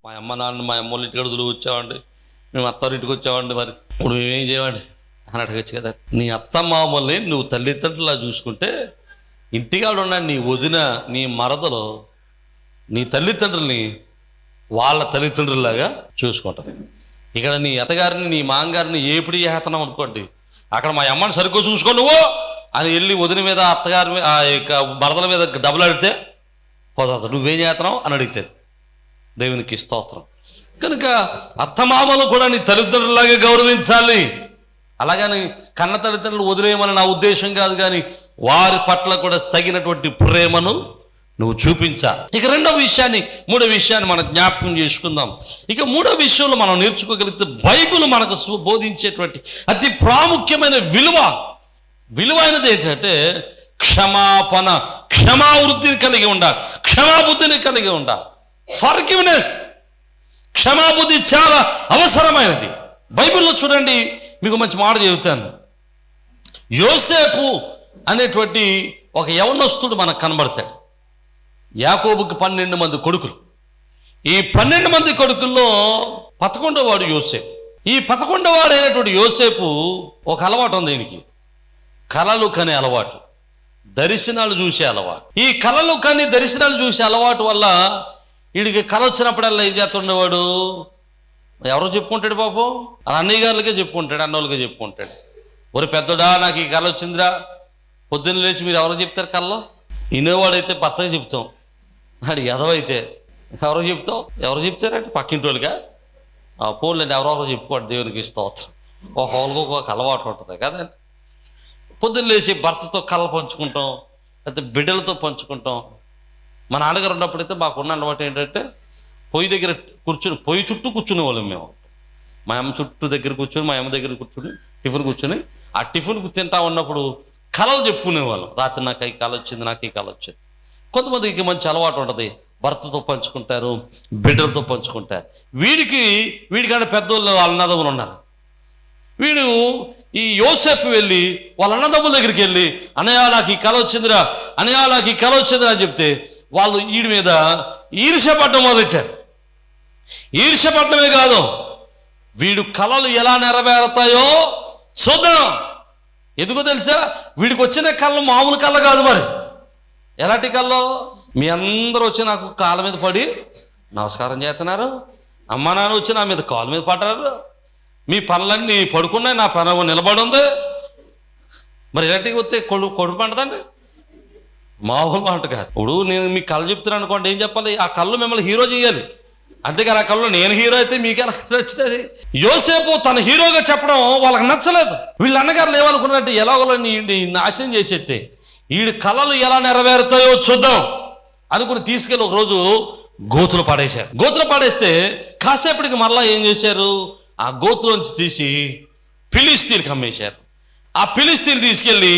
మా అమ్మ నాన్న మా అమ్మ వాళ్ళ ఇంటికి వదిలి వచ్చామండి, మేము అత్తారింటికి వచ్చామండి, మరి ఇప్పుడు మేమేం చేయమండి అని అడగచ్చు కదా. నీ అత్త మామల్ని నువ్వు తల్లిదండ్రులా చూసుకుంటే ఇంటికాడ ఉన్న నీ వదిన నీ మరదలు నీ తల్లిదండ్రుల్ని వాళ్ళ తల్లిదండ్రుల్లాగా చూసుకుంటుంది. ఇక్కడ నీ అత్తగారిని నీ మామగారిని ఏపిడి చేస్తున్నాం అనుకోండి, అక్కడ మా అమ్మని సరిగ్గా చూసుకో నువ్వు అని వెళ్ళి వదిన మీద అత్తగారి మీద ఆ యొక్క మరదల మీద దెబ్బలాడితే కుదరదు. నువ్వేం చేస్తున్నావు అని అడుగుతుంది. దేవునికి స్తోత్రం. కనుక అత్తమామలు కూడా నీ తల్లిదండ్రులాగా గౌరవించాలి. అలాగని కన్న తల్లిదండ్రులు వదిలేయమని నా ఉద్దేశం కాదు, కానీ వారి పట్ల కూడా తగినటువంటి ప్రేమను నువ్వు చూపించాలి. ఇక మూడో విషయాన్ని మనం జ్ఞాపకం చేసుకుందాం. ఇక మూడో విషయంలో మనం నేర్చుకోగలిగితే బైబిల్ మనకు బోధించేటువంటి అతి ప్రాముఖ్యమైన విలువైనది ఏంటంటే క్షమాపణ, క్షమావృద్ధిని కలిగి ఉండాలి, క్షమాబుద్ధిని కలిగి ఉండాలి. ఫర్గివ్నెస్, క్షమాబుద్ధి చాలా అవసరమైనది. బైబిల్లో చూడండి, మీకు మంచి మాట చెబుతాను. యోసేపు అనేటువంటి ఒక యవనస్తుడు మనకు కనబడతాడు. యాకోబుకి 12 మంది కొడుకులు. ఈ 12 మంది కొడుకుల్లో 11వ వాడు యోసేపు. ఈ 11వ వాడు అయినటువంటి యోసేపు ఒక అలవాటు ఉంది. దీనికి కలలు కనే అలవాటు, దర్శనాలు చూసే అలవాటు. ఈ కలలు కని దర్శనాలు చూసే అలవాటు వల్ల వీడికి కళ వచ్చినప్పుడల్లా ఏం చేస్తుండేవాడు, ఎవరో చెప్పుకుంటాడు పాపం, అలా అన్నయ్య గారులకే చెప్పుకుంటాడు, అన్నోళ్ళకే చెప్పుకుంటాడు. ఒరే పెద్దడా నాకు ఈ కళ వచ్చిందిరా, పొద్దున్న లేచి మీరు ఎవరో చెప్తారు కళ్ళలో? వినేవాడైతే భర్తగా చెప్తాం, అది ఎదవైతే ఎవరో చెప్తారంటే పక్కింటి వాళ్ళుగా పోన్లేండి ఎవరెవరో చెప్పుకోండి. దేవునికి స్తోత్రం. ఒక అలవాటు ఉంటుంది కదండి. పొద్దున్న లేచి భర్తతో కళ్ళ పంచుకుంటాం, లేకపోతే బిడ్డలతో పంచుకుంటాం. మా నాన్నగారు ఉన్నప్పుడైతే మాకున్న అలవాటు ఏంటంటే పొయ్యి దగ్గర పొయ్యి చుట్టూ కూర్చునే వాళ్ళం మేము. మా అమ్మ చుట్టూ దగ్గర కూర్చొని, మా అమ్మ దగ్గర కూర్చొని టిఫిన్ కూర్చొని ఆ టిఫిన్ తింటా ఉన్నప్పుడు కళలు చెప్పుకునేవాళ్ళం. రాత్రి నాకు ఈ కళ వచ్చింది, నాకు ఈ కళ వచ్చింది. కొంతమందికి మంచి అలవాటు ఉంటుంది, భర్తతో పంచుకుంటారు, బిడ్డలతో పంచుకుంటారు. వీడికంటే పెద్దోళ్ళు వాళ్ళ అన్నదమ్ములు ఉన్నారు. వీడు ఈ యోసేపు వెళ్ళి వాళ్ళ అన్నదమ్ముల దగ్గరికి వెళ్ళి అన్నయ్య నాకు ఈ కళ వచ్చిందిరా, అన్నయ్య నాకు ఈ కళ వచ్చిందిరా అని చెప్తే వాళ్ళు వీడి మీద ఈర్ష్యపడ్డం మొదలెట్టారు. ఈర్ష్యపడ్డమే కాదు, వీడు కళలు ఎలా నెరవేరుతాయో చూద్దాం. ఎందుకో తెలుసా, వీడికి వచ్చిన కళ్ళు మామూలు కళ్ళ కాదు. మరి ఎలాంటి కళ్ళు? మీ అందరూ వచ్చి నాకు కాళ్ళ మీద పడి నమస్కారం చేస్తున్నారు, అమ్మ నాన్న వచ్చి నా మీద కాళ్ళ మీద పడ్డారు, మీ పనులన్నీ పడుకున్నాయి, నా పని నిలబడి ఉంది. మరి ఇలాంటివి వస్తే కొడుకు పంటదండి, మామూలు మాట కాదు. ఇప్పుడు నేను మీకు కళ్ళు చెప్తున్నాను అనుకోండి, ఏం చెప్పాలి? ఆ కళ్ళు మిమ్మల్ని హీరో చేయాలి. అంతేగాని ఆ కళ్ళు నేను హీరో అయితే మీకెలా నచ్చుతుంది? యోసేపు తన హీరోగా చెప్పడం వాళ్ళకి నచ్చలేదు. వీళ్ళ అన్నగారులు ఏమనుకున్నట్టు ఎలాగోలో నాశనం చేసేస్తే వీడి కళలు ఎలా నెరవేరుతాయో చూద్దాం అనుకుని తీసుకెళ్ళి ఒకరోజు గోతులు పడేశారు. గోతులు పడేస్తే కాసేపటికి మరలా ఏం చేశారు, ఆ గోతులోంచి తీసి ఫిలిస్తీన్కి అమ్మేశారు. ఆ ఫిలిస్తీన్ తీసుకెళ్ళి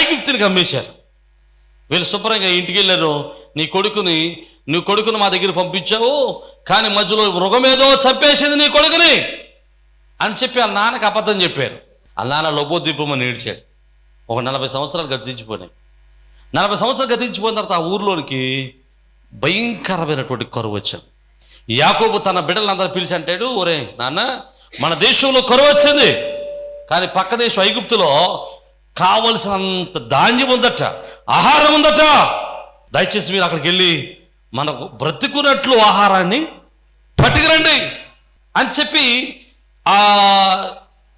ఐగుప్తునికి అమ్మేశారు. వీళ్ళు శుభ్రంగా ఇంటికి వెళ్ళారు. నీ కొడుకుని మా దగ్గర పంపించావు, కానీ మధ్యలో మృగమేదో చంపేసింది నీ కొడుకుని అని చెప్పి ఆ నాన్నకి అబద్ధం చెప్పారు. ఆ నాన్న లోబోద్వీపమని ఏడ్చాడు. ఒక 40 సంవత్సరాలు గతించిపోయినాయి. 40 సంవత్సరాలు గతించిపోయిన తర్వాత ఆ ఊర్లోనికి భయంకరమైనటువంటి కరువు వచ్చింది. యాకోబు తన బిడ్డలందరూ పిలిచి అంటాడు, ఒరే నాన్న, మన దేశంలో కరువు వచ్చింది, కానీ పక్క దేశం ఐగుప్తులో కావలసినంత ధాన్యం ఉందట, ఆహారం ఉందట. దయచేసి మీరు అక్కడికి వెళ్ళి మనకు బ్రతుకున్నట్లు ఆహారాన్ని పట్టుకురండి అని చెప్పి ఆ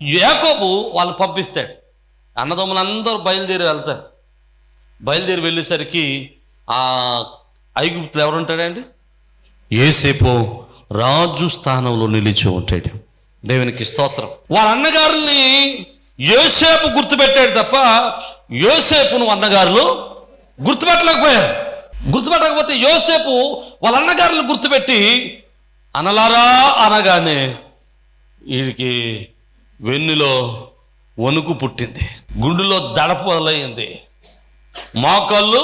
యాకోబు వాళ్ళు పంపిస్తాడు. అన్నదమ్ములందరూ బయలుదేరి వెళ్ళేసరికి ఆ ఐగుప్తులు ఎవరుంటాడండి? యోసేపు రాజు స్థానంలో నిలిచి ఉంటాడు. దేవునికి స్తోత్రం. వాళ్ళ అన్నగారుల్ని యోసేపు గుర్తుపెట్టాడు తప్ప యోసేపును అన్నగారులు గుర్తుపెట్టలేకపోయారు. గుర్తుపెట్టకపోతే యోసేపు వాళ్ళ అన్నగారులు గుర్తుపెట్టి అనలారా అనగానే వీడికి వెన్నులో వణుకు పుట్టింది, గుండెలో దడపు మొదలయ్యింది, మోకాళ్ళు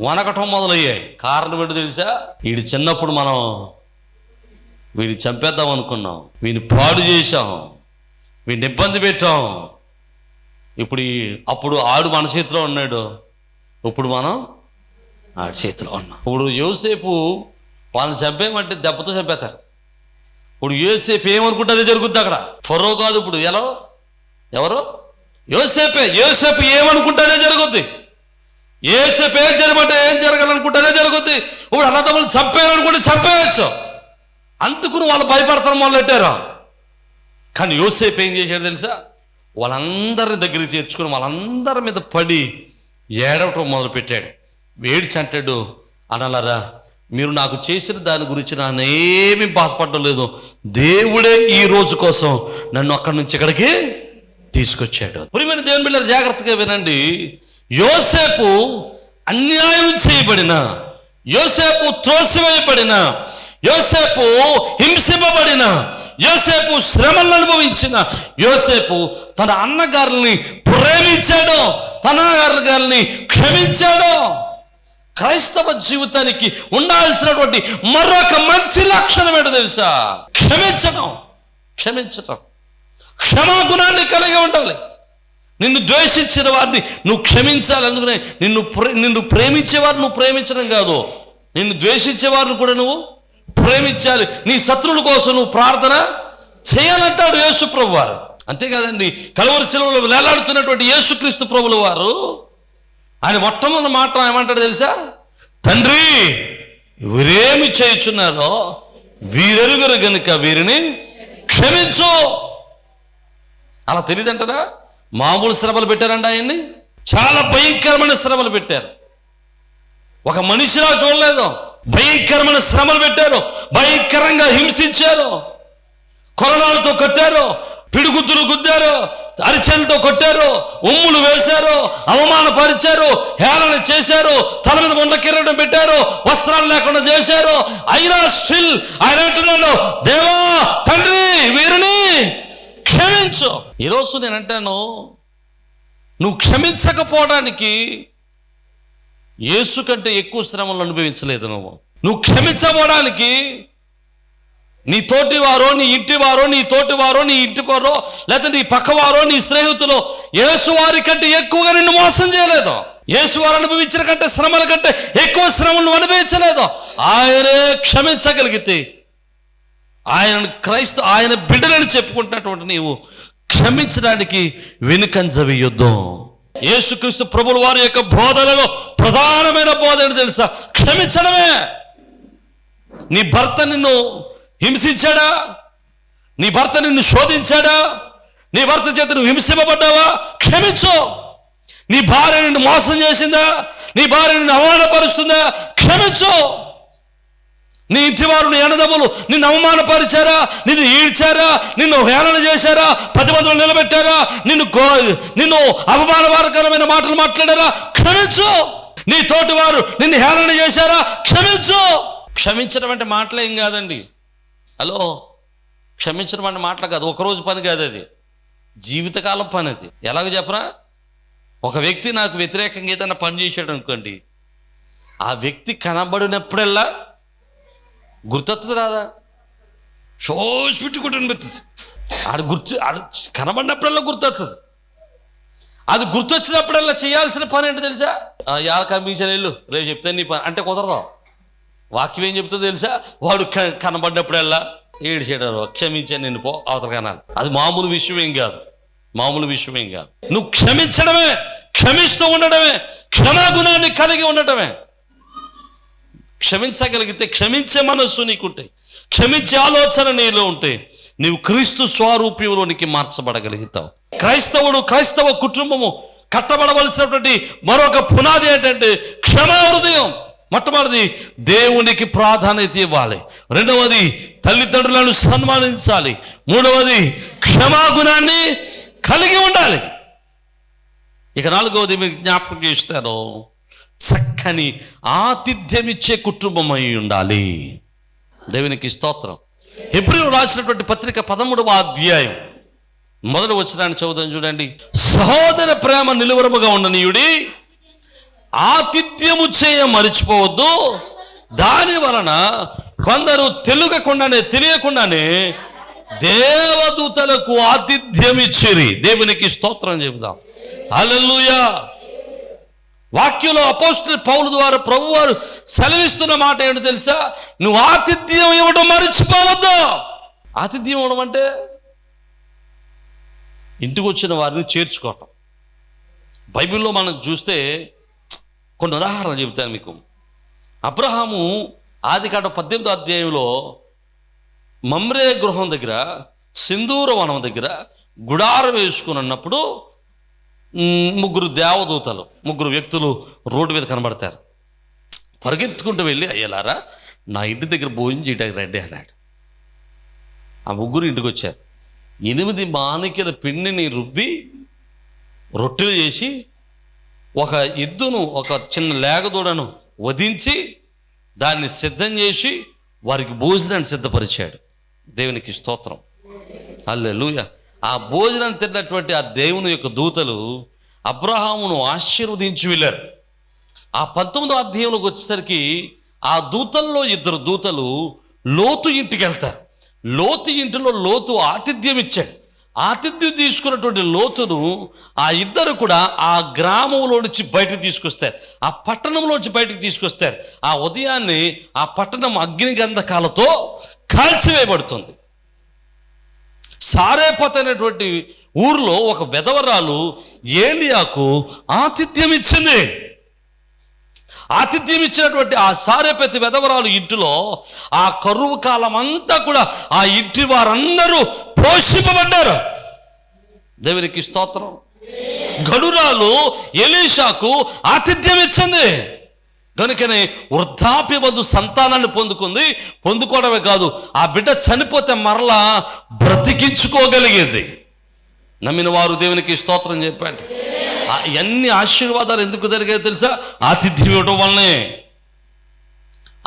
వనకటం మొదలయ్యాయి. కారణం ఏంటో తెలుసా? వీడి చిన్నప్పుడు మనం వీడిని చంపేద్దాం అనుకున్నాం, వీడిని పాడు చేశాం, వీడిని ఇబ్బంది పెట్టాం. అప్పుడు ఆడు మన చేతిలో ఉన్నాడు, ఇప్పుడు మనం ఆడి చేతిలో ఉన్నాం. ఇప్పుడు యోసేపు వాళ్ళని చంపేయమంటే దెబ్బతో చంపేస్తారు. ఇప్పుడు యోసేపు ఏమనుకుంటే అదే జరుగుద్ది అక్కడ. ఫరో కాదు ఇప్పుడు ఎవరు యోసేపు ఏమనుకుంటే అదే జరుగుద్ది. యోసేపు ఏం జరగమంటే ఏం జరగాలనుకుంటే అదే జరుగుద్ది. ఇప్పుడు అన్నదమ్ములు చంపేయాలనుకుంటే చంపేయచ్చు. అందుకుని వాళ్ళు భయపడతారు మొదలెట్టారు. కానీ యోసేపు ఏం చేశాడు తెలుసా? వాళ్ళందరిని దగ్గరికి చేర్చుకుని వాళ్ళందరి మీద పడి ఏడవటం మొదలుపెట్టాడు. ఏడ్చి అంటాడు, అనాలరా మీరు నాకు చేసిన దాని గురించి నానేమీ బాధపడడం లేదు, దేవుడే ఈ రోజు కోసం నన్ను అక్కడి నుంచి ఇక్కడికి తీసుకొచ్చాడు. ప్రియమైన దేవుని బిడ్డలారా జాగ్రత్తగా వినండి. యోసేపు అన్యాయం చేయబడిన, యోసేపు త్రోసివేయబడిన, యోసేపు హింసింపబడిన, యోసేపు శ్రమలను అనుభవించిన యోసేపు తన అన్నగారుల్ని ప్రేమించాడు, తన అన్నగారుల్ని క్షమించాడు. క్రైస్తవ జీవితానికి ఉండాల్సినటువంటి మరొక మంచి లక్షణం ఏంటో తెలుసా? క్షమించడం. క్షమాగుణాన్ని కలిగి ఉండాలి. నిన్ను ద్వేషించిన వారిని నువ్వు క్షమించాలి. అందుకనే నిన్ను ప్రేమించేవారు నువ్వు ప్రేమించడం కాదు, నిన్ను ద్వేషించే వారిని కూడా నువ్వు ప్రేమించాలి. నీ శత్రువుల కోసం నువ్వు ప్రార్థన చేయాలంటాడు యేసు ప్రభు వారు. అంతేకాదండి, కలువరి శిలువలో వేలాడుతున్నటువంటి యేసుక్రీస్తు ప్రభుల వారు ఆయన మొట్టమొదటి మాట ఏమంటాడు తెలుసా? తండ్రి వీరేమి చేయుచున్నారో వీరెరుగరు గనుక వీరిని క్షమించు. అలా తెలియదంటారా? మామూలు శ్రమలు పెట్టారంట ఆయన్ని, చాలా భయంకరమైన శ్రమలు పెట్టారు. ఒక మనిషిలా చూడలేదు, భయంకరమైన శ్రమలు పెట్టారు, భయంకరంగా హింసించారు, కొరడాలతో కొట్టారు, పిడిగుద్దులు గుద్దారు, అరిచెలతో కొట్టారు, ఉమ్ములు వేశారు, అవమానపరిచారు, హేళన చేశారు, తల మీద ముండ కిరీటం పెట్టారు, వస్త్రాలు లేకుండా చేశారు. అయినా స్టిల్ ఆయన అంటున్నాడు, దేవా తండ్రి వీరిని క్షమించు. ఈరోజు నేను అంటాను, నువ్వు క్షమించకపోవడానికి యేసు కంటే ఎక్కువ శ్రమలు అనుభవించలేదు. నువ్వు క్షమించబోవడానికి నీ తోటివారో, నీ ఇంటివారో, నీ తోటివారో, నీ ఇంటివారో, లేకపోతే నీ పక్కవారో, నీ స్నేహితులు యేసు వారి కంటే ఎక్కువగా నిన్ను మోసం చేయలేదు. యేసు వారు అనుభవించిన కంటే శ్రమల కంటే ఎక్కువ శ్రమలను అనుభవించలేదు. ఆయనే క్షమించగలిగితే ఆయన బిడ్డలని చెప్పుకుంటున్నటువంటి నీవు క్షమించడానికి వెనుకంజ వేయొద్దు. యేసుక్రీస్తు ప్రభుల వారి యొక్క బోధనలో ప్రధానమైన బోధ ఏంటి తెలుసా? క్షమించడమే. నీ భర్త నిన్ను హింసించాడా? నీ భర్త నిన్ను శోధించాడా? నీ భర్త చేత నువ్వు హింసింపబడ్డావా? క్షమించు. నీ భార్య నిన్ను మోసం చేసిందా? నీ భార్య నిన్ను అవమానపరుస్తుందా? క్షమించు. నీ ఇంటి వారు, నీ అన్నదమ్ములు నిన్ను అవమానపరిచారా? నిన్ను ఈడ్చారా? నిన్ను హేళన చేశారా? 10 మందిలో నిలబెట్టారా? నిన్ను అవమానకరమైన మాటలు మాట్లాడారా? క్షమించు. నీ తోటి వారు నిన్ను హేళన చేశారా? క్షమించు. క్షమించడం అంటే మాటలేం కాదండి. హలో, క్షమించడం అంటే మాటలు కాదు, ఒకరోజు పని కాదు, అది జీవితకాలం పని. అది ఎలాగో చెప్పరా? ఒక వ్యక్తి నాకు వ్యతిరేకంగా ఏదైనా పని చేశాడు అనుకోండి, ఆ వ్యక్తి కనబడినప్పుడల్లా గుర్తొస్తుంది రాదా? షోష్ పెట్టుకుంటుంది పెడుతుంది. ఆడు కనబడినప్పుడల్లా గుర్తొస్తుంది. అది గుర్తొచ్చినప్పుడల్లా చేయాల్సిన పని ఏంటో తెలుసా? యా కమిషన్ వెళ్ళు, రేపు చెప్తాను నీ పని అంటే కుదరదు. వాక్యం ఏం చెప్తుందో తెలుసా? వాడు కనబడినప్పుడల్లా ఏడిచేటారు, క్షమించాను నిన్ను పో అవతల కనాలి. అది మామూలు విషయం ఏం కాదు. నువ్వు క్షమించడమే, క్షమిస్తూ ఉండడమే, క్షమాగుణాన్ని కలిగి ఉండటమే. క్షమించగలిగితే, క్షమించే మనస్సు నీకుంటే, క్షమించే ఆలోచన నీలో ఉంటే, నీవు క్రీస్తు స్వరూప్యంలోనికి మార్చబడగలుగుతావు. క్రైస్తవ కుటుంబము కట్టబడవలసినటువంటి మరొక పునాది ఏంటంటే క్షమా హృదయం. మొట్టమొదటిది దేవునికి ప్రాధాన్యత ఇవ్వాలి. రెండవది తల్లిదండ్రులను సన్మానించాలి. మూడవది క్షమాగుణాన్ని కలిగి ఉండాలి. ఇక నాలుగవది మీకు జ్ఞాపకం చేస్తాను, చక్కని ఆతిథ్యం ఇచ్చే కుటుంబం అయి ఉండాలి. దేవునికి స్తోత్రం. హెబ్రీయులకు రాసినటువంటి పత్రిక 13వ అధ్యాయం 1వ వచనాన్ని చదువుదాం చూడండి. సహోదర ప్రేమ నిలువరముగా ఉండనీయుడి, ఆతిథ్యము చేయ మరిచిపోవద్దు. దాని వలన కొందరు తెలియకుండానే దేవదూతలకు ఆతిథ్యం ఇచ్చిరి. దేవునికి స్తోత్రం చెబుదాం. హల్లెలూయా. వాక్యంలో అపోస్తలుడైన పౌలు ద్వారా ప్రభువారు సెలవిస్తున్న మాట ఏంటో తెలుసా? నువ్వు ఆతిథ్యం ఇవ్వడం మర్చిపోవద్దు. ఆతిథ్యం ఇవ్వడం అంటే ఇంటికి వచ్చిన వారిని చేర్చుకోవటం. బైబిల్లో మనం చూస్తే కొన్ని ఉదాహరణలు చెబుతాను మీకు. అబ్రహాము ఆదికాండం 18వ అధ్యాయంలో మమ్రే గృహం దగ్గర, సింధూర వనం దగ్గర గుడారం వేసుకుని ఉన్నప్పుడు ముగ్గురు దేవదూతలు, ముగ్గురు వ్యక్తులు రోడ్డు మీద కనబడతారు. పరిగెత్తుకుంటూ వెళ్ళి, అయ్యలారా నా ఇంటి దగ్గర భోజనం చేయడానికి రండి అన్నాడు. ఆ ముగ్గురు ఇంటికి వచ్చారు. 8 మానికల పిండిని రుబ్బి రొట్టెలు చేసి, ఒక ఎద్దును, ఒక చిన్న లేగదూడను వధించి దాన్ని సిద్ధం చేసి వారికి భోజనాన్ని సిద్ధపరిచాడు. దేవునికి స్తోత్రం, హల్లెలూయా. ఆ భోజనాన్ని తిన్నటువంటి ఆ దేవుని యొక్క దూతలు అబ్రహామును ఆశీర్వదించి వెళ్ళారు. ఆ 19వ అధ్యాయంలోకి వచ్చేసరికి ఆ దూతల్లో 2 దూతలు లోతు ఇంటికి వెళ్తారు. లోతు ఇంటిలో లోతు ఆతిథ్యం ఇచ్చాడు. ఆతిథ్యం తీసుకున్నటువంటి లోతును ఆ ఇద్దరు కూడా ఆ గ్రామంలో నుంచి బయటకు తీసుకొస్తారు, ఆ పట్టణంలోంచి బయటకు తీసుకొస్తారు. ఆ ఉదయాన్నే ఆ పట్టణం అగ్ని గంధకాలతో కాల్చివేయబడుతుంది. సారేపత్ అనేటువంటి ఊరిలో ఒక వెధవరాలు ఏలియాకు ఆతిథ్యం ఇచ్చింది. ఆతిథ్యం ఇచ్చినటువంటి ఆ సారేపతి వెధవరాలు ఇంటిలో ఆ కరువు కాలం అంతా కూడా ఆ ఇంటి వారందరూ పోషింపబడ్డారు. దేవునికి స్తోత్రం. గడురాలు ఎలీషాకు ఆతిథ్యం ఇచ్చింది కనుకనే వృద్ధాప్య బంధు సంతానాన్ని పొందుకోవడమే కాదు, ఆ బిడ్డ చనిపోతే మరలా బ్రతికించుకోగలిగేది. నమ్మిన వారు దేవునికి స్తోత్రం చెప్పండి. ఎన్ని ఆశీర్వాదాలు ఎందుకు జరిగాయో తెలుసా? ఆతిథ్యం ఇవ్వడం వల్లనే.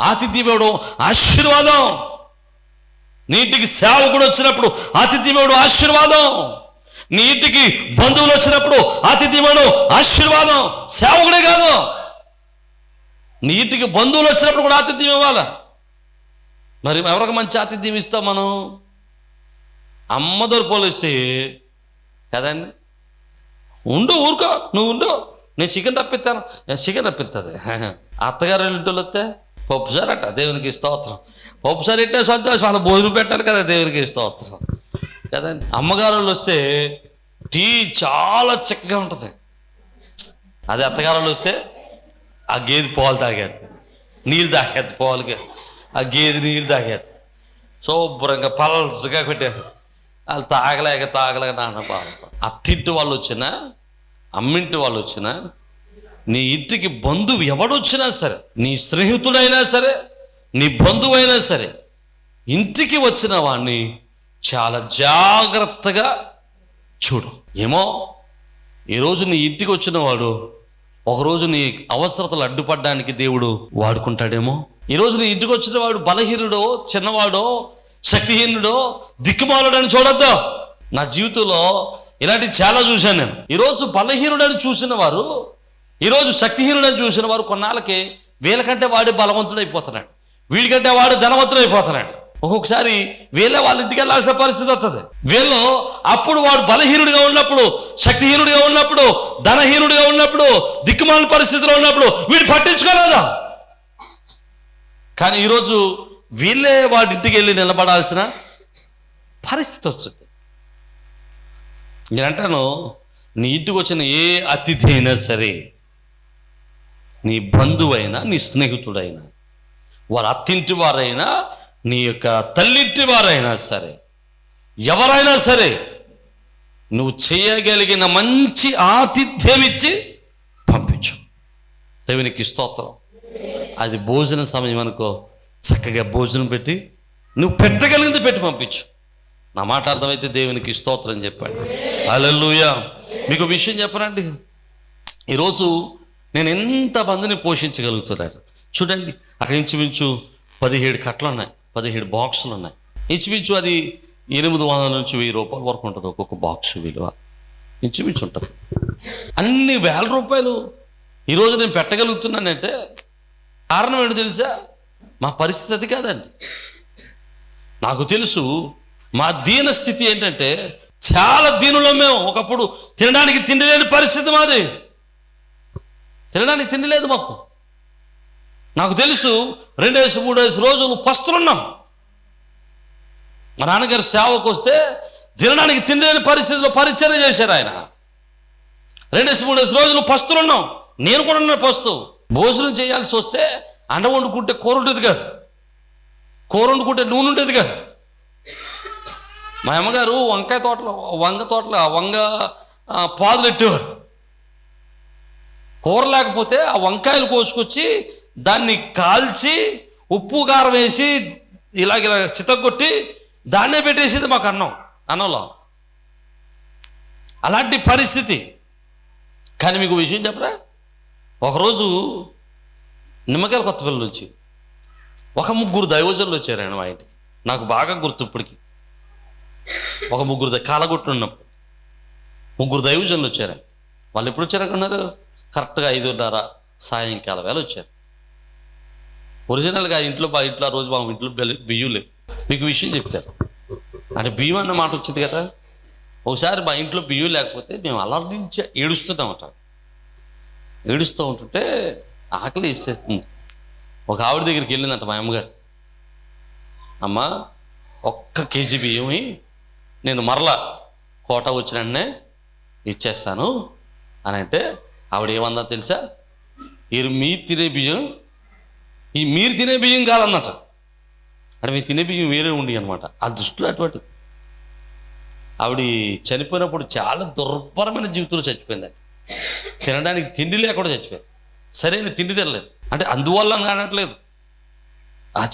ఆతిథ్యం ఇవ్వడం ఆశీర్వాదం. నీటికి సేవకుడు వచ్చినప్పుడు ఆతిథ్యం ఇవ్వడం ఆశీర్వాదం. నీ ఇంటికి బంధువులు వచ్చినప్పుడు ఆతిథ్యం ఇవ్వడం ఆశీర్వాదం. సేవకుడే కాదు, నీ ఇంటికి బంధువులు వచ్చినప్పుడు కూడా ఆతిథ్యం ఇవ్వాలా. మరి ఎవరికి మంచి ఆతిథ్యం ఇస్తాం మనం? అమ్మదోరు పోలిస్తే కదండి. ఊరుకో, నువ్వు ఉండు, నేను చికెన్ రప్పిస్తాను, చికెన్ రప్పిస్తుంది. అత్తగారు ఇంటిలో వస్తే పప్పుసారి అట్ట, దేవునికి స్తోత్రం. పప్పుసారి ఇట్టే సంతోషం, వాళ్ళ భోజనం పెట్టాలి కదా, దేవునికి స్తోత్రం కదండి. అమ్మగారు వస్తే టీ చాలా చక్కగా ఉంటుంది. అదే అత్తగారు వస్తే ఆ గేదె పాలు తాగేది, నీళ్ళు తాగేది, పాలుగా ఆ గేదె నీళ్ళు తాగేది, శుభ్రంగా పల్సగా పెట్టేది. వాళ్ళు తాగలేక నాన్న బాధ. అత్తింటి వాళ్ళు వచ్చినా, అమ్మింటి వాళ్ళు వచ్చినా, నీ ఇంటికి బంధువు ఎవడొచ్చినా సరే, నీ స్నేహితుడైనా సరే, నీ బంధువు అయినా సరే, ఇంటికి వచ్చిన వాడిని చాలా జాగ్రత్తగా చూడు. ఏమో ఈరోజు నీ ఇంటికి వచ్చిన వాడు ఒకరోజు నీ అవసరతలు అడ్డుపడడానికి దేవుడు వాడుకుంటాడేమో. ఈరోజు నీ ఇంటికి వచ్చిన వాడు బలహీనుడో, చిన్నవాడో, శక్తిహీనుడో, దిక్కుమాలుడని చూడొద్దు. నా జీవితంలో ఇలాంటివి చాలా చూశాను నేను. ఈరోజు బలహీనుడని చూసిన వారు, ఈరోజు శక్తిహీనుడని చూసిన వారు కొన్నాళ్ళకి వీళ్ళకంటే వాడు బలవంతుడైపోతున్నాడు, వీడికంటే వాడు ధనవంతుడైపోతున్నాడు. ఒక్కొక్కసారి వీళ్ళే వాళ్ళ ఇంటికి వెళ్ళాల్సిన పరిస్థితి వస్తుంది. వీళ్ళు అప్పుడు వాడు బలహీనుడిగా ఉన్నప్పుడు, శక్తిహీనుడిగా ఉన్నప్పుడు, ధనహీనుడిగా ఉన్నప్పుడు, దిక్కుమాలిన పరిస్థితిలో ఉన్నప్పుడు వీడు పట్టించుకోలేదా. కానీ ఈరోజు వీళ్ళే వాడి ఇంటికి వెళ్ళి నిలబడాల్సిన పరిస్థితి వస్తుంది. నేనంటాను, నీ ఇంటికి వచ్చిన ఏ అతిథి అయినా సరే, నీ బంధువైనా, నీ స్నేహితుడైనా, వారు అత్తింటి వారైనా, నీ యొక్క తల్లింటి వారైనా సరే, ఎవరైనా సరే, నువ్వు చేయగలిగిన మంచి ఆతిథ్యం ఇచ్చి పంపించు. దేవునికి స్తోత్రం. అది భోజన సమయం అనుకో, చక్కగా భోజనం పెట్టి నువ్వు పెట్టగలిగింది పెట్టి పంపించు. నా మాట అర్థమైతే దేవునికి స్తోత్రం చెప్పండి. హల్లెలూయా. మీకు విషయం చెప్పనండి, ఈరోజు నేను ఎంతమందిని పోషించగలుగుతున్నాను చూడండి. అక్కడ ఇంచుమించు 17 కట్టలు ఉన్నాయి, 17 బాక్సులు ఉన్నాయి. ఇంచుమించు అది 800 నుంచి 1000 రూపాయల వరకు ఉంటుంది ఒక్కొక్క బాక్సు విలువ, ఇంచుమించు ఉంటుంది. అన్ని వేల రూపాయలు ఈరోజు నేను పెట్టగలుగుతున్నానంటే కారణం ఏంటో తెలుసా? మా పరిస్థితి అది కాదండి. నాకు తెలుసు మా దీన స్థితి ఏంటంటే, చాలా దీనులో మేము. ఒకప్పుడు తినడానికి తిండి లేని పరిస్థితి మాది. తినడానికి తిండి లేదు మాకు. నాకు తెలుసు 2-3 రోజులు పస్తులున్నాం. మా నాన్నగారు సేవకు వస్తే తినడానికి తిండి లేని పరిస్థితిలో పరిచర్య చేశారు ఆయన. 2-3 రోజులు పస్తులున్నాం. నేను కూడా ఉన్నాను పస్తు. భోజనం చేయాల్సి వస్తే అన్నం వండుకుంటే కూర ఉంటుంది కాదు, కూర వండుకుంటే నూనె ఉంటుంది కాదు. మా అమ్మగారు వంగ పాదులు ఎట్టేవారు. కూర లేకపోతే ఆ వంకాయలు కోసుకొచ్చి దాన్ని కాల్చి ఉప్పు కారం వేసి ఇలాగ చితగొట్టి దాన్నే పెట్టేసేది మాకు అన్నంలో. అలాంటి పరిస్థితి. కానీ మీకు విషయం చెప్పరా, ఒకరోజు నిమ్మకాయల కొత్తపల్లి నుంచి ఒక 3 దైవజనులు వచ్చారు ఆయన మా ఇంటికి. నాకు బాగా గుర్తు ఇప్పటికి. ఒక 3 కాలగొట్టున్నప్పుడు 3 దైవజనులు వచ్చారు. వాళ్ళు ఎప్పుడు వచ్చారనుకున్నారు? కరెక్ట్గా 5:30 సాయంకాలం వేళ వచ్చారు. ఒరిజినల్గా ఇంట్లో ఆ రోజు మా ఇంట్లో బియ్యం లేవు. మీకు విషయం చెప్తారు. అంటే బియ్యం అన్న మాట వచ్చింది కదా. ఒకసారి మా ఇంట్లో బియ్యం లేకపోతే మేము అలా నుంచి ఏడుస్తూ ఉంటుంటే ఆకలి ఇచ్చేస్తుంది. ఒక ఆవిడ దగ్గరికి వెళ్ళిందంట మా అమ్మగారు. అమ్మ 1 కేజీ బియ్యం నేను మరలా కోట వచ్చినన్నే ఇచ్చేస్తాను అని అంటే ఆవిడ ఏమందా తెలుసా? మీరు తినే బియ్యం మీరు తినే బియ్యం కాదన్నట. అంటే మీరు తినే బియ్యం వేరే ఉండి అనమాట. ఆ దృష్టిలో అటువంటి ఆవిడ చనిపోయినప్పుడు చాలా దుర్భరమైన జీవితంలో చచ్చిపోయిందండి. తినడానికి తిండి లేకుండా చచ్చిపోయింది. సరైన తిండి తినలేదు. అంటే అందువల్ల అనట్లేదు,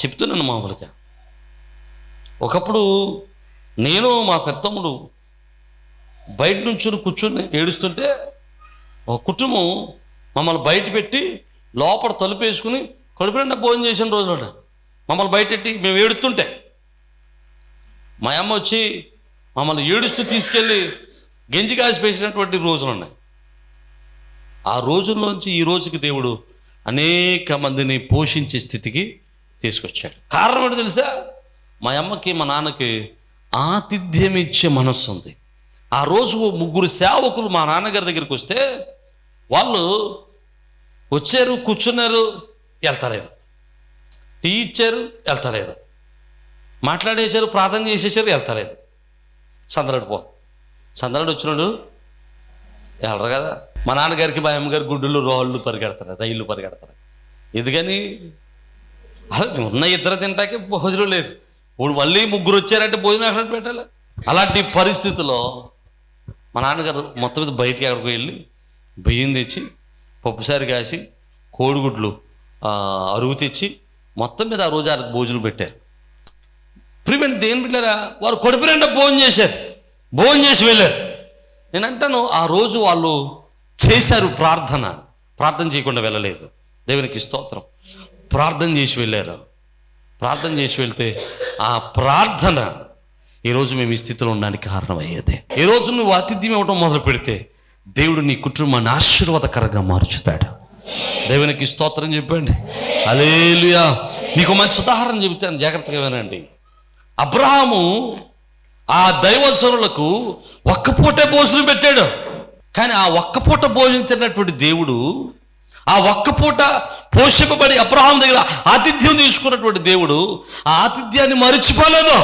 చెప్తున్నాను మామూలుగా. ఒకప్పుడు నేను మా పెద్దమ్ముడు బయట నుంచి కూర్చొని ఏడుస్తుంటే ఒక కుటుంబం మమ్మల్ని బయట పెట్టి లోపల తలుపు వేసుకుని కడుపు నిండా భోజనం చేసిన రోజులు మమ్మల్ని బయటెట్టి మేము ఏడుస్తుంటే మా అమ్మ వచ్చి మమ్మల్ని ఏడుస్తూ తీసుకెళ్ళి గెంజి కాసి పేసినటువంటి రోజులు ఉన్నాయి. ఆ రోజుల్లోంచి ఈ రోజుకి దేవుడు అనేక మందిని పోషించే స్థితికి తీసుకొచ్చాడు. కారణం ఏంటో తెలుసా? మా అమ్మకి మా నాన్నకి ఆతిథ్యం ఇచ్చే మనస్సు ఉంది. ఆ రోజు 3 సేవకులు మా నాన్నగారి దగ్గరికి వస్తే వాళ్ళు వచ్చారు, కూర్చున్నారు, వెళ్తలేదు. టీ ఇచ్చారు, వెళ్తలేదు. మాట్లాడేశారు, ప్రార్థన చేసేసారు, వెళ్తలేదు. సందలాడు వచ్చినాడు వెళ్ళరు కదా. మా నాన్నగారికి మా అమ్మగారి గుడ్డులు రైళ్ళు పరిగెడతారు. ఎందుకని? అలా ఉన్న 2 తింటాకే భోజనం లేదు. ఇప్పుడు మళ్ళీ 3 వచ్చారంటే భోజనం ఎక్కడ పెట్టాలి? అలాంటి పరిస్థితిలో మా నాన్నగారు మొత్తం మీద బయటికి ఎక్కడికి వెళ్ళి బియ్యం తెచ్చి పప్పుసారి కాసి కోడిగుడ్లు అరుగు తెచ్చి మొత్తం మీద ఆ రోజు భోజనం పెట్టారు. ప్రియమైన దేని బిడ్డలారా, వారు కడుపు నిండా భోజనం చేసి వెళ్ళారు. నేను అంటాను, ఆ రోజు వాళ్ళు చేశారు ప్రార్థన చేయకుండా వెళ్ళలేదు. దేవునికి స్తోత్రం. ప్రార్థన చేసి వెళ్ళారు. ప్రార్థన చేసి వెళ్తే ఆ ప్రార్థన ఈరోజు మేము ఈ స్థితిలో ఉండడానికి కారణమయ్యేది. ఈరోజు నువ్వు ఆతిథ్యం ఇవ్వడం మొదలు పెడితే దేవుడు నీ కుటుంబాన్ని ఆశీర్వాదకరంగా మార్చుతాడు. దేవునికి స్తోత్రం చెప్పండి. హల్లెలూయా. మీకు మంచి ఉదాహరణ చెబుతాను, జాగ్రత్తగా వినండి. అబ్రహాము ఆ దైవజనులకు 1 పూటే భోజనం పెట్టాడు. కానీ ఆ 1 పూట భోజనం తిన్నటువంటి దేవుడు, ఆ 1 పూట పోషింపబడి అబ్రహాం దగ్గర ఆతిథ్యం తీసుకున్నటువంటి దేవుడు ఆ ఆతిథ్యాన్ని మరిచిపోలేదు.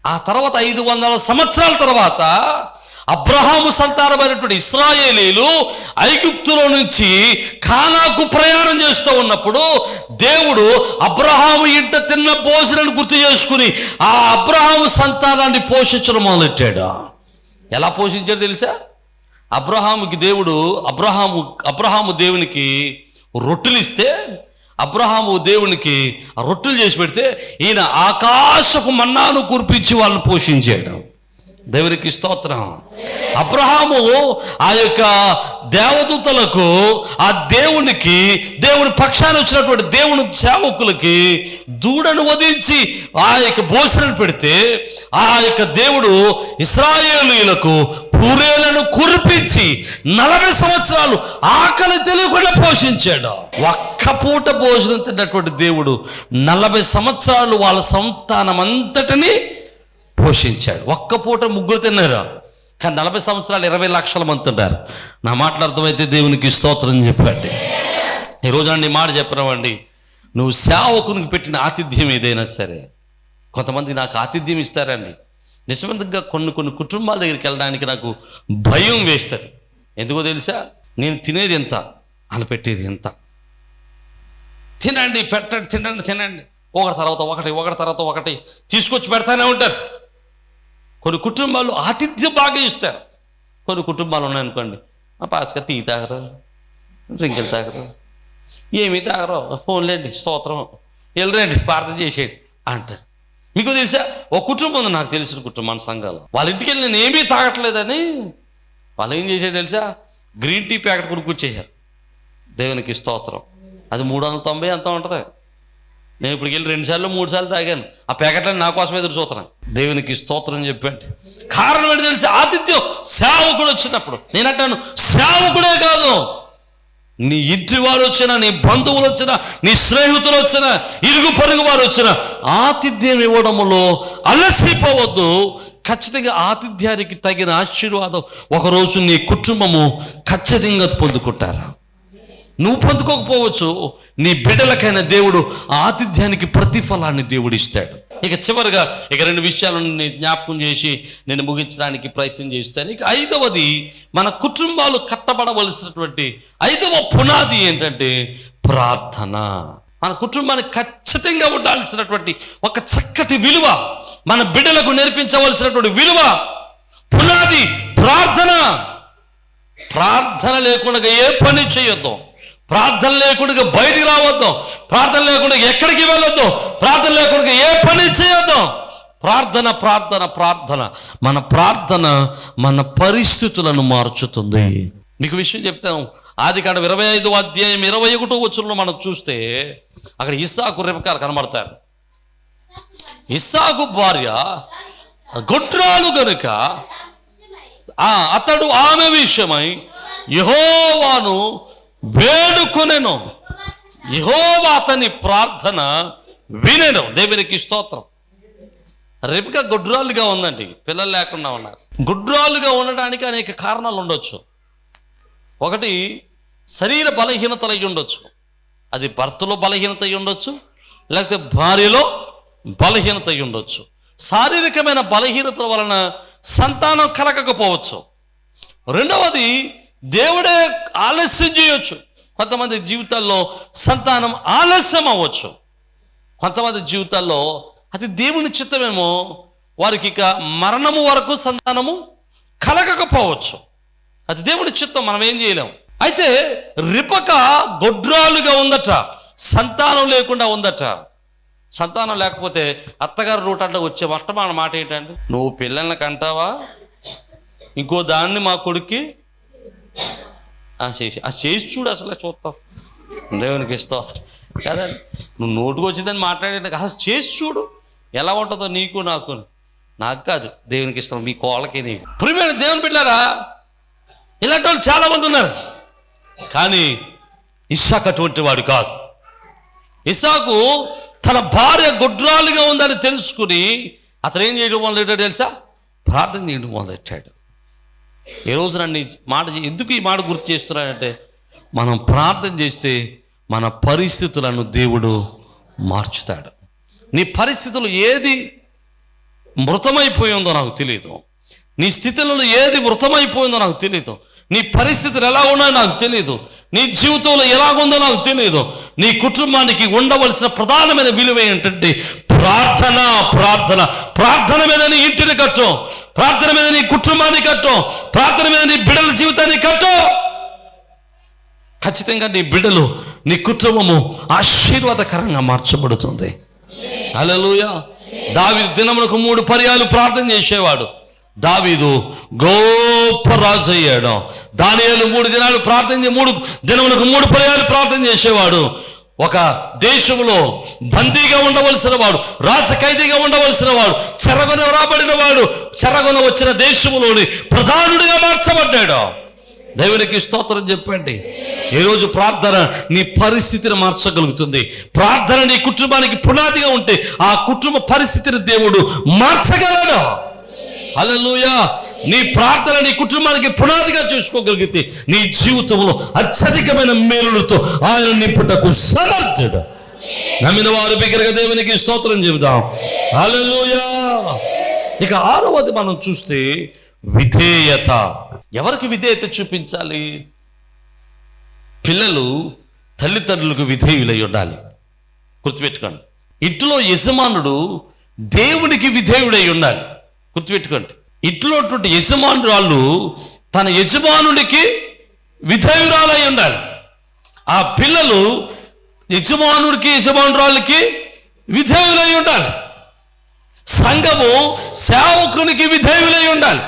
ఆ తర్వాత 500 సంవత్సరాల తర్వాత అబ్రహాము సంతానమైనటువంటి ఇశ్రాయేలీలు ఐగుప్తులో నుంచి కానాకు ప్రయాణం చేస్తూ ఉన్నప్పుడు దేవుడు అబ్రహాము ఇంట తిన్న భోజనాన్ని గుర్తు చేసుకుని ఆ అబ్రహాము సంతానాన్ని పోషించడం మొదలెట్టాడు. ఎలా పోషించాడు తెలుసా? అబ్రహాము దేవునికి రొట్టెలు ఇస్తే, అబ్రహాము దేవునికి రొట్టెలు చేసి పెడితే ఈయన ఆకాశపు మన్నాను కురిపించి వాళ్ళని పోషించాడు. దేవునికి స్తోత్రం. అబ్రహాము ఆ యొక్క దేవదూతలకు, ఆ దేవుని పక్షాన వచ్చినటువంటి దేవుని సేవకులకి దూడను వధించి ఆ యొక్క భోజనం పెడితే ఆ యొక్క దేవుడు ఇశ్రాయేలీయులకు పూరేలను కురిపించి 40 సంవత్సరాలు ఆకలి తెలియకుండా పోషించాడు. 1 పూట భోజనం తిన్నటువంటి దేవుడు 40 సంవత్సరాలు వాళ్ళ సంతానం అంతటిని పోషించాడు. 1 పూట 3 తిన్నారు, కానీ 40 సంవత్సరాలు 20 లక్షల మంది ఉంటారు. నా మాటలు అర్థమైతే దేవునికి స్తోత్రం చెప్పండి. ఈరోజు నీ మాట చెప్పినామండి, నువ్వు సేవకునికి పెట్టిన ఆతిథ్యం ఏదైనా సరే, కొంతమంది నాకు ఆతిథ్యం ఇస్తారండి. నిజంగా కొన్ని కుటుంబాల దగ్గరికి వెళ్ళడానికి నాకు భయం వేస్తుంది. ఎందుకో తెలుసా? నేను తినేది ఎంత, వాళ్ళు పెట్టేది ఎంత. తినండి, పెట్టండి, తినండి, ఒకటి తర్వాత ఒకటి తీసుకొచ్చి పెడతానే ఉంటారు. కొన్ని కుటుంబాలు ఆతిథ్యం బాగా ఇస్తారు. కొన్ని కుటుంబాలు ఉన్నాయనుకోండి, పాస్గా టీ తాగరు, డ్రింకులు తాగరు, ఏమీ తాగరు, ఫోన్లేండి స్తోత్రం వెళ్ళరండి ప్రార్థన చేసేయండి అంటారు. మీకు తెలుసా, ఒక కుటుంబం ఉంది, నాకు తెలిసిన కుటుంబం, మన సంఘాలు. వాళ్ళ ఇంటికి వెళ్ళి నేను ఏమీ తాగట్లేదని వాళ్ళు ఏం చేశారు తెలుసా? గ్రీన్ టీ ప్యాకెట్ కొనుక్కొచ్చేసారు. దేవునికి స్తోత్రం. అది 390 ఎంత ఉంటుంది. నేను ఇప్పుడు వెళ్ళి 2 సార్లు 3 సార్లు తాగాను. ఆ ప్యాకెట్లను నా కోసం ఎదురు చూస్తున్నాను. దేవునికి స్తోత్రం చెప్పండి. కారణం ఏంటి తెలిసి? ఆతిథ్యం. సేవకుడు వచ్చినప్పుడు నేనంటాను, సేవకుడే కాదు, నీ ఇంటి వారు వచ్చినా, నీ బంధువులు వచ్చినా, నీ స్నేహితులు వచ్చినా, ఇరుగు పొరుగు వారు వచ్చినా ఆతిథ్యం ఇవ్వడంలో అలసిపోవద్దు. ఖచ్చితంగా ఆతిథ్యానికి తగిన ఆశీర్వాదం ఒకరోజు నీ కుటుంబము ఖచ్చితంగా పొందుకుంటారు. నువ్వు పొందుకోకపోవచ్చు, నీ బిడ్డలకైనా దేవుడు ఆతిథ్యానికి ప్రతిఫలాన్ని దేవుడు ఇస్తాడు. ఇక చివరిగా 2 విషయాలను నేను జ్ఞాపకం చేసి నేను ముగించడానికి ప్రయత్నం చేస్తాను. ఇక 5వది, మన కుటుంబాలు కట్టబడవలసినటువంటి 5వ పునాది ఏంటంటే ప్రార్థన. మన కుటుంబానికి ఖచ్చితంగా ఉండాల్సినటువంటి ఒక చక్కటి విలువ, మన బిడ్డలకు నేర్పించవలసినటువంటి విలువ, పునాది ప్రార్థన. ప్రార్థన లేకుండా ఏ పని చేయొద్దు. ప్రార్థన లేకుండా బయటికి రావద్దు. ప్రార్థన లేకుండా ఎక్కడికి వెళ్ళొద్దు. ప్రార్థన లేకుండా ఏ పని చేయొద్దు. ప్రార్థన ప్రార్థన ప్రార్థన. మన ప్రార్థన మన పరిస్థితులను మార్చుతుంది. మీకు విషయం చెప్తాను. ఆదికాండం 25వ అధ్యాయం 21వ వచనంలో మనం చూస్తే అక్కడ ఇస్సాకు రెబెకా కనబడతారు. ఇస్సాకు భార్య గొడ్రాలు గనుక అతడు ఆమె విషయమై యెహోవాను వేడుకొనెను. యెహోవా అతని ప్రార్థన వినెను. దేవునికి స్తోత్రం. రెబెకా గొడ్రాలుగా ఉందండి, పిల్లలు లేకుండా ఉన్నారు. గొడ్రాలుగా ఉండడానికి అనేక కారణాలు ఉండొచ్చు. ఒకటి, శరీర బలహీనతలు అయి ఉండొచ్చు. అది భర్తలో బలహీనత అయి ఉండొచ్చు, లేకపోతే భార్యలో బలహీనత అయి ఉండొచ్చు. శారీరకమైన బలహీనతల వలన సంతానం కలగకపోవచ్చు. రెండవది, దేవుడే ఆలస్యం చేయొచ్చు. కొంతమంది జీవితాల్లో సంతానం ఆలస్యం అవ్వచ్చు. కొంతమంది జీవితాల్లో అది దేవుని చిత్తమేమో, వారికి ఇక మరణము వరకు సంతానము కలగకపోవచ్చు. అది దేవుని చిత్తం, మనం ఏం చేయలేం. అయితే రెబెకా గొడ్రాలుగా ఉందట, సంతానం లేకుండా ఉందట. సంతానం లేకపోతే అత్తగారు రూటంటే వచ్చే వర్తమాన మాట ఏంటంటే, నువ్వు పిల్లల్ని కంటావా, ఇంకో దాన్ని మా కొడుక్కి చేసి చూడు, అసలు చూస్తావు. దేవునికి ఇస్తావు కదా. నువ్వు నోటుకు వచ్చిందని మాట్లాడే అసలు చేసి చూడు ఎలా ఉంటుందో నీకు నాకు. నాకు కాదు, దేవునికి ఇస్తాం, మీ కోళ్ళకి నీకు. ప్రియమైన దేవుని బిడ్డలారా, ఇలాంటి వాళ్ళు చాలామంది ఉన్నారు. కానీ ఇస్సాకు అటువంటి వాడు కాదు. ఇస్సాకు తన భార్య గొడ్రాలుగా ఉందని తెలుసుకుని అతను ఏం చేయడం మొదలెట్టాడు తెలుసా? ప్రార్థన చేయడం మొదలెట్టాడు. ఈ రోజు నన్ను ఎందుకు ఈ మాట గుర్తు చేస్తున్నానంటే, మనం ప్రార్థన చేస్తే మన పరిస్థితులను దేవుడు మార్చుతాడు. నీ పరిస్థితులు ఏది మృతమైపోయిందో నాకు తెలియదు. నీ స్థితిలో ఏది మృతమైపోయిందో నాకు తెలియదు. నీ పరిస్థితులు ఎలా ఉన్నాయో నాకు తెలియదు. నీ జీవితంలో ఎలాగుందో నాకు తెలియదు. నీ కుటుంబానికి ఉండవలసిన ప్రధానమైన విలువ ఏంటంటే ప్రార్థన. ప్రార్థన ప్రార్థన మీద నీ ఇంటిని కట్టు, ప్రార్థన మీద నీ కుటుంబాన్ని కట్టు, ప్రార్థన మీద నీ బిడ్డల జీవితాన్ని కట్టు. ఖచ్చితంగా నీ బిడ్డలు, నీ కుటుంబము ఆశీర్వాదకరంగా మార్చబడుతుంది. హల్లెలూయా. దావీదు దినములకు 3 పర్యాలు ప్రార్థన చేసేవాడు. దావీదు గొప్ప రాజు అయ్యాడు. దానియేలు 3 దినాలు ప్రార్థన 3 దినములకు 3 పర్యాలు ప్రార్థన చేసేవాడు. ఒక దేశంలో బందీగా ఉండవలసిన వాడు, రాజ ఖైదీగా ఉండవలసిన వాడు, చెరగొన రాబడిన వాడు, చెరగొన వచ్చిన దేశంలోని ప్రధానుడిగా మార్చబడ్డాడు. దేవునికి స్తోత్రం చెప్పండి. ఈరోజు ప్రార్థన నీ పరిస్థితిని మార్చగలుగుతుంది. ప్రార్థన నీ కుటుంబానికి పునాదిగా ఉంటే ఆ కుటుంబ పరిస్థితిని దేవుడు మార్చగలడు. హల్లెలూయా. నీ ప్రార్థన నీ కుటుంబానికి పునాదిగా చేసుకోగలిగితే నీ జీవితంలో అత్యధికమైన మేలులతో ఆయన నింపుటకు సమర్థుడు. నమ్మిన వారు బిగ్గరగా దేవునికి స్తోత్రం చెబుదాం. హల్లెలూయా. ఇక 6వది మనం చూస్తే విధేయత. ఎవరికి విధేయత చూపించాలి? పిల్లలు తల్లిదండ్రులకు విధేయులై ఉండాలి. గుర్తుపెట్టుకోండి. ఇంట్లో యజమానుడు దేవునికి విధేయుడై ఉండాలి. గుర్తుపెట్టుకోండి. ఇంట్లో యజమానురాళ్ళు తన యజమానుడికి విధేయురాలై ఉండాలి. ఆ పిల్లలు యజమానుడికి యజమానురాళ్ళకి విధేయులై ఉండాలి. సంఘము సేవకునికి విధేయులై ఉండాలి.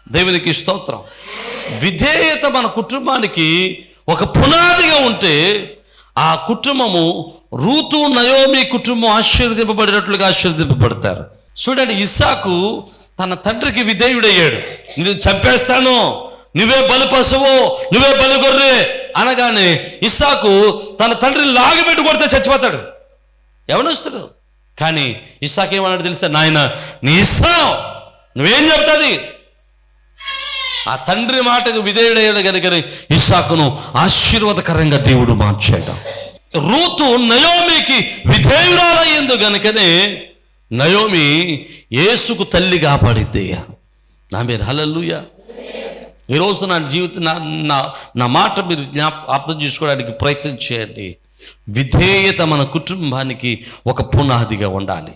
దేవునికి స్తోత్రం. విధేయత మన కుటుంబానికి ఒక పునాదిగా ఉంటే ఆ కుటుంబము రూతు నయోమి కుటుంబం ఆశీర్వదింపబడినట్లుగా ఆశీర్వదింపబడతారు. చూడండి, ఇస్సాకు తన తండ్రికి విధేయుడయ్యాడు. నేను చంపేస్తాను, నువ్వే బలి పశువు, నువ్వే బలి గొర్రె అనగానే ఇస్సాకు తన తండ్రిని లాగిపెట్టి కొడితే చచ్చిపోతాడు, ఎవనొస్తాడు. కానీ ఇస్సాకు ఏమన్నాడు తెలుసా? నాయన నీ ఇష్టం, నువ్వేం చెప్తాది. ఆ తండ్రి మాటకు విధేయుడయ్యాడు కనుక ఇస్సాకును ఆశీర్వాదకరంగా దేవుడు మార్చాడు. రూతు నయోమికి విధేయురాలయ్యింది కనుకనే నయోమి యేసుకు తల్లి కాపాడిద్ది. నా మీరు హల్లెలూయా. ఈరోజు నా జీవితం నా మాట మీరు అర్థం చేసుకోవడానికి ప్రయత్నం చేయండి. విధేయత మన కుటుంబానికి ఒక పునాదిగా ఉండాలి.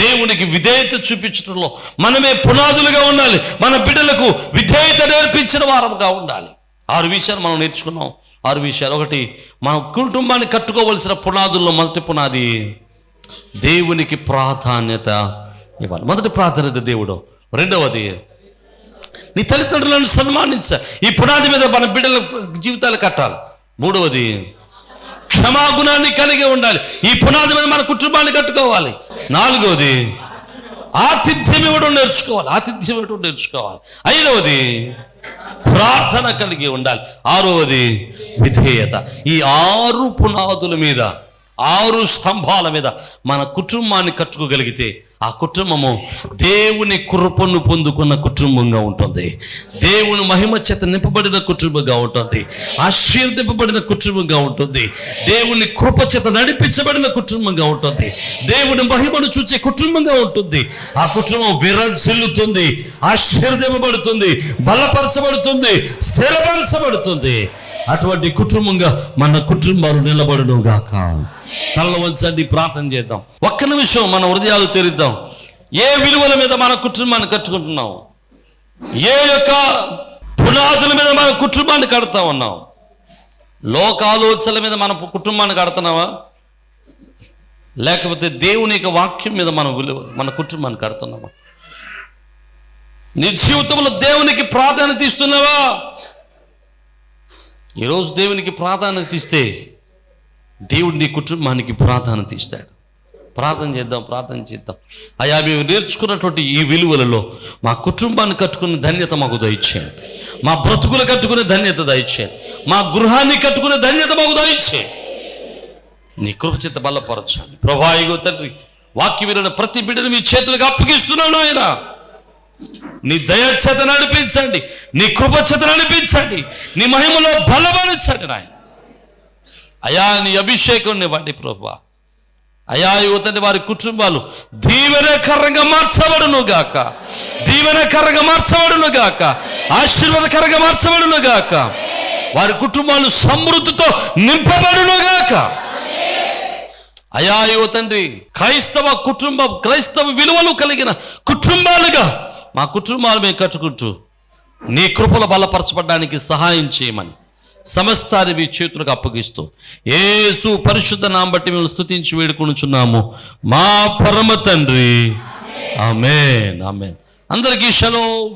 దేవునికి విధేయత చూపించడంలో మనమే పునాదులుగా ఉండాలి. మన బిడ్డలకు విధేయత నేర్పించిన వారముగా ఉండాలి. 6 విషయాలు మనం నేర్చుకున్నాం. 6 విషయాలు. 1, మన కుటుంబాన్ని కట్టుకోవలసిన పునాదుల్లో మొదటి పునాది దేవునికి ప్రాధాన్యత ఇవ్వాలి. మొదటి ప్రాధాన్యత దేవుడు. 2వది నీ తల్లిదండ్రులను సన్మానించాలి. ఈ పునాది మీద మన బిడ్డల జీవితాలు కట్టాలి. 3వది క్షమాగుణాన్ని కలిగి ఉండాలి. ఈ పునాది మీద మన కుటుంబాన్ని కట్టుకోవాలి. 4వది ఆతిథ్యం ఇవ్వడం నేర్చుకోవాలి. 5వది ప్రార్థన కలిగి ఉండాలి. 6వది విధేయత. ఈ 6 పునాదుల మీద, 6 స్తంభాల మీద మన కుటుంబాన్ని కట్టుకోగలిగితే ఆ కుటుంబము దేవుని కృపను పొందుకున్న కుటుంబంగా ఉంటుంది. దేవుని మహిమ చేత నింపబడిన కుటుంబంగా ఉంటుంది. ఆశీర్వదింపబడిన కుటుంబంగా ఉంటుంది. దేవుని కృప చేత నడిపించబడిన కుటుంబంగా ఉంటుంది. దేవుని మహిమను చూసే కుటుంబంగా ఉంటుంది. ఆ కుటుంబం విరజిల్లుతుంది, ఆశీర్వదింపబడుతుంది, బలపరచబడుతుంది, స్థిరపరచబడుతుంది. అటువంటి కుటుంబంగా మన కుటుంబాలు నిలబడును గాక. కళ్ళ వంచండి, ప్రార్థన చేద్దాం. ఒక్క నిమిషం మన హృదయాలు తెరిద్దాం. ఏ విలువల మీద మన కుటుంబాన్ని కట్టుకుంటున్నాం? ఏ యొక్క పునాదుల మీద మన కుటుంబాన్ని కడతా ఉన్నాం? లోకాలోచనల మీద మన కుటుంబాన్ని కడుతున్నావా? లేకపోతే దేవుని యొక్క వాక్యం మీద మన కుటుంబాన్ని కడుతున్నావా? నీ జీవితంలో దేవునికి ప్రాధాన్యత ఇస్తున్నావా? ఈరోజు దేవునికి ప్రాధాన్యత ఇస్తే దేవుడు నీ కుటుంబానికి ప్రాధాన్యత ఇస్తాడు. ప్రార్థన చేద్దాం. అయ్యా, మేము నేర్చుకున్నటువంటి ఈ విలువలలో మా కుటుంబాన్ని కట్టుకునే ధన్యత మాకు దయచేయండి. మా బ్రతుకులు కట్టుకునే ధన్యత దయచేయండి. మా గృహాన్ని కట్టుకునే ధన్యత మాకు దయచేయండి. నీ కృప చేత బలపరచండి ప్రభువా. ఇగో తండ్రి, వాక్య విలువైన ప్రతి బిడ్డను మీ చేతులకు అప్పగిస్తున్నాను. ఆయన నీ దయ చేత నడిపించండి, నీ కృప చేత నడిపించండి, నీ మహిమలో బలపరచండి నాయన. అయా, నీ అభిషేకం ఇవ్వండి ప్రభువా. అయా, యువతని వారి కుటుంబాలు దీవెనకరంగా మార్చబడును గాక, దీవెనకరంగా మార్చబడును గాక, ఆశీర్వాదకరంగా మార్చబడును గాక. వారి కుటుంబాలు సమృద్ధితో నింపబడును గాక. అయా యువతండ్రి, క్రైస్తవ విలువలు కలిగిన కుటుంబాలుగా మా కుటుంబాలు మేము కట్టుకుంటూ నీ కృపలో బలపరచబడడానికి సహాయం చేయమని సమస్తాన్ని మీ చేతులకు అప్పగిస్తూ యేసు పరిశుద్ధ నామం బట్టి మేము స్తుతించి వేడుకొనుచున్నాము మా పరమ తండ్రి. ఆమేన్. అందరికీ షలోమ్.